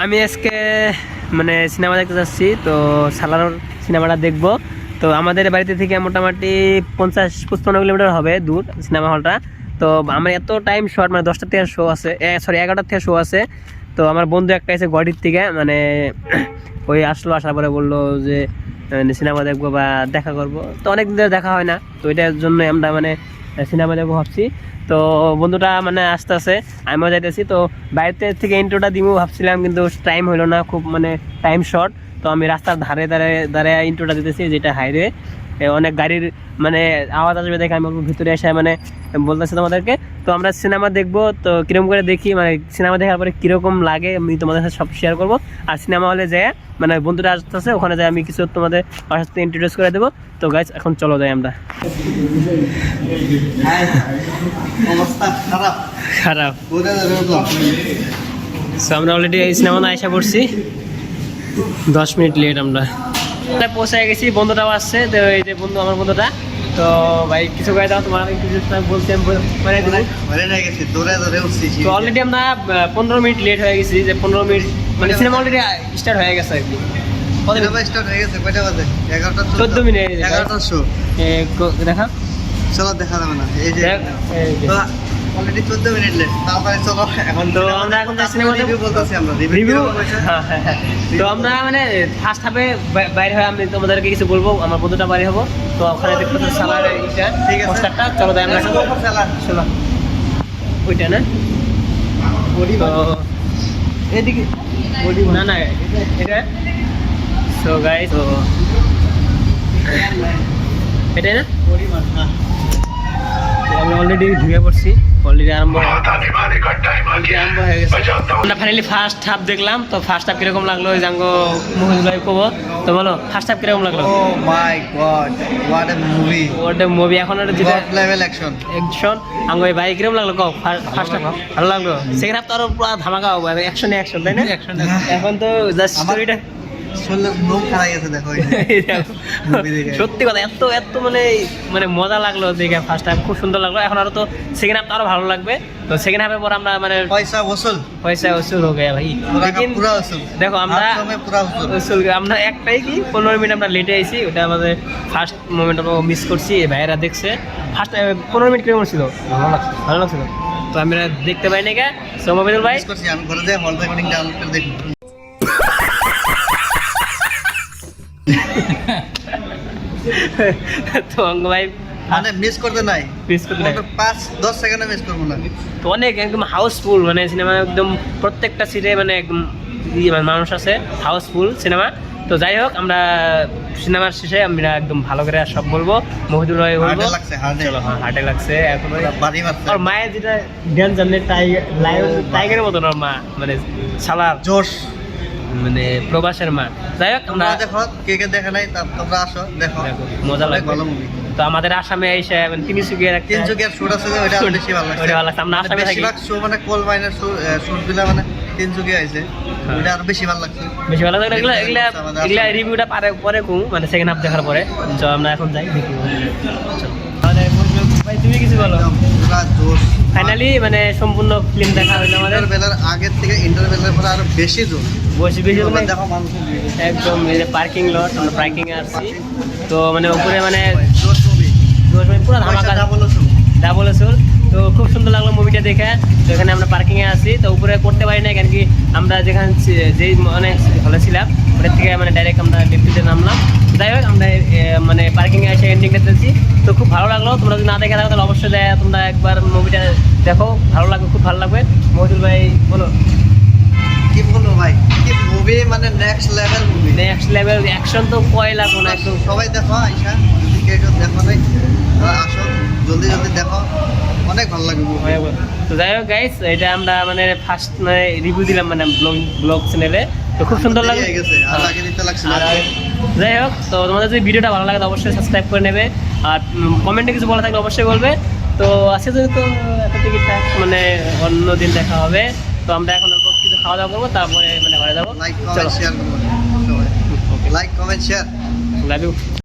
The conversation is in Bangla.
আমি আজকে মানে সিনেমা দেখতে যাচ্ছি, তো সালারর সিনেমাটা দেখব। তো আমাদের বাড়িতে থেকে মোটামুটি 50-55 কিলোমিটার হবে দূর সিনেমা হলটা। তো আমার এত টাইম শর্ট, মানে 10টা থেকে শো আছে, সরি 11টার থেকে শো আছে। তো আমার বন্ধু একটা এসে গুয়াহাটির থেকে, মানে ওই আসার পরে বললো যে সিনেমা দেখবো বা দেখা করবো। তো অনেকদিন ধরে দেখা হয় না, তো এটার জন্য আমরা মানে সিনেমা দেখবো ভাবছি। তো বন্ধুটা মানে আসতেছে, আমিও যাইতেছি। তো বাইরে থেকে ইন্ট্রোটা দিব ভাবছিলাম, কিন্তু টাইম হলো না, খুব মানে টাইম শর্ট। তো আমি রাস্তার ধারে দাঁড়ায় ইন্ট্রোটা দিতেছি, যেটা হাইওয়ে, অনেক গাড়ির মানে আওয়াজ আসবে দেখে আমি ভিতরে এসে মানে বলতেছি তোমাদেরকে। তো আমরা সিনেমা দেখবো, তো কিরকম করে দেখি, মানে সিনেমা দেখার পরে কীরকম লাগে আমি তোমাদের সাথে সব শেয়ার করবো। আর সিনেমা হলে যেয়ে মানে বন্ধুরা আসতেছে, ওখানে যাই আমি কিছু তোমাদের আমার সাথে ইন্ট্রোডিউস করে দেবো। তো গাইজ এখন চলো যাই আমরা। খারাপ আমরা অলরেডি এই সিনেমা আইসা পড়ছি, 10 মিনিট লেট আমরা পৌঁছে গেছি। বন্ধুটাও আসছে, তো এই যে বন্ধু, আমার বন্ধুটা। তো ভাই কিছু গায়ে দাও, তোমার বলছি তো অলরেডি আমরা 15 মিনিট লেট হয়ে গেছি, যে 15 মিনিট মানে সিনেমা অলরেডি স্টার্ট হয়ে গেছে আর কি। 14 মিনিট দেখা, চলো দেখা যাবে না, এই যে অলরেডি 14 মিনিট লেট। তারপরে চলো এখন তো আমরা এখন সিনেমা রিভিউ বলতেছি, আমরা রিভিউ। তো আমরা মানে ফার্স্ট হাফে বাইরে হয়ে আমি তোমাদেরকে কিছু বলবো, আমার বন্ধুটা বাইরে হবো। তো ওখানে দেখতে সালার এইটা ঠিক আছে, পোস্টারটা চলো যাই আমরা। চলো ওইটা না এদিকে না না এটা। সো গাইস, তো এটাই না, আমরা অলরেডি ঢুকে পড়ছি, অলরেডি আরম্ভ হয়ে গেছে। আমরা ফাইনালি ফার্স্ট হাফ দেখলাম। তো ফার্স্ট হাফ কিরকম লাগলো ওই জাঙ্গো মুহিত ভাই কব। তো বলো ফার্স্ট হাফ কিরকম লাগলো? ও মাই গড, হোয়াট এ মুভি, এখন যেটা লেভেল অ্যাকশন আঙ্গো ভাই কিরকম লাগলো কও? ফার্স্ট হাফ ভালো লাগলো, সেকেন্ড হাফ তো আরো পুরো ধামাকা হবে, অ্যাকশন তাই না? এখন তো জাস্ট স্টোরিটা সত্যি কথা, এত মানে মজা লাগলো দেখে। ফার্স্ট হাফ খুব সুন্দর লাগলো, এখন আরো তো সেকেন্ড হাফ তো আরো ভালো লাগবে। তো সেকেন্ড হাফের পর আমরা মানে পয়সা ওসুল হয়ে গেছে ভাই। দেখো আমরা আমরা একটাই কি 15 মিনিট আমরা লেটে আইছি, ওটা আমাদের ফার্স্ট মোমেন্ট আমরা মিস করছি। ভাইয়েরা দেখছে ফার্স্ট 15 মিনিট কেমন ছিল, ভালো লাগছিল। তো আমরা দেখতে পাই না কে সৌমবিদুল ভাই, আমি ঘরে যাই হল রেকর্ডিং ডাউনলোড করে দেখি। তো অঙ্গ ভাই মানে মিস করতে নাই, 5-10 সেকেন্ডে মিস করবো না। তো অনেক একদম হাউসফুল, মানে সিনেমা একদম প্রত্যেকটা সিটে মানে একদম মানুষ আছে, হাউসফুল সিনেমা। তো যাই হোক, আমরা সিনেমার শেষে আমরা একদম ভালো করে সব বলবো। মহিদুল ভাই বলবো চলো, হ্যাঁ হার্টে লাগছে। এখন আর মায়ের যেটা জ্ঞান জানলে টাইগারের মতন ওর মা, মানে সালার জোশ, মানে প্রবাসের মা। যাই হোক, আমরা দেখো কে কে দেখে নাই, তোমরা আসো দেখো, মজা লাগবে, ভালো মুভি। তো আমাদের আসামে এসে মানে তিনসুকিয়ার শুট আছে, ওইটা বেশি ভালো লাগছে। আমরা আসামে থাকি, শো মানে কোল মাইনার শুট দিলা মানে তিনসুকিয়া আইছে, ওইটা আরো বেশি ভালো লাগছে, বেশি ভালো লাগছে। এগুলা রিভিউটা পরে কম, মানে সেকেন্ড হাফ দেখার পরে। তো আমরা এখন যাই দেখি। ভাই তুমি কিছু বলো। ফাইনালি মানে সম্পূর্ণ ফিল্ম দেখা হইলো আমাদের। ইন্টারভেলের আগের থেকে ইন্টারভেলের পরে আরো বেশি জোর, দেখো মানুষ একদম পার্কিং লট, আমরা পার্কিং এ আসছি। তো মানে উপরে মানে পুরো ধামাকা, ডাবল আসল। তো খুব সুন্দর লাগলো মুভিটা দেখে। তো এখানে আমরা পার্কিংয়ে আছি, তো উপরে করতে পারি না, কেন কি আমরা যেখানে যেই মানে হলে ছিলাম ওটার থেকে মানে ডাইরেক্ট আমরা লিফটে নামলাম। যাই হোক, আমরা মানে পার্কিংয়ে এসে এন্ডিং করতেছি। তো খুব ভালো লাগলো, তোমরা যদি না দেখে থাকো তাহলে অবশ্যই দেয় তোমরা একবার মুভিটা দেখো, ভালো লাগবে, খুব ভালো লাগবে। মহিদুল ভাই বলো কি বলবো ভাই, কি মুভি, মানে নেক্সট লেভেল অ্যাকশন তো কয় লাগো না, একদম সবাই দেখো আইসা, যদি কেউ দেখো নাই আসো, জলদি দেখো, অনেক ভালো লাগবে। তো যাই হোক গাইস, এটা আমরা মানে ফার্স্ট মানে রিভিউ দিলাম মানে ব্লগ চ্যানেলে। তো খুব সুন্দর লাগে, যাই হোক। তো তোমাদের যদি ভিডিওটা ভালো লাগে অবশ্যই সাবস্ক্রাইব করে নেবে, আর কমেন্টে কিছু বলা থাকলে অবশ্যই বলবে। তো আজকে যদি তো এত টিকিট মানে অন্য দিন দেখা হবে। তো আমরা এখন কিছু খাওয়া দাওয়া করবো, তারপরে মানে ঘরে যাবো। Like comment share, love you.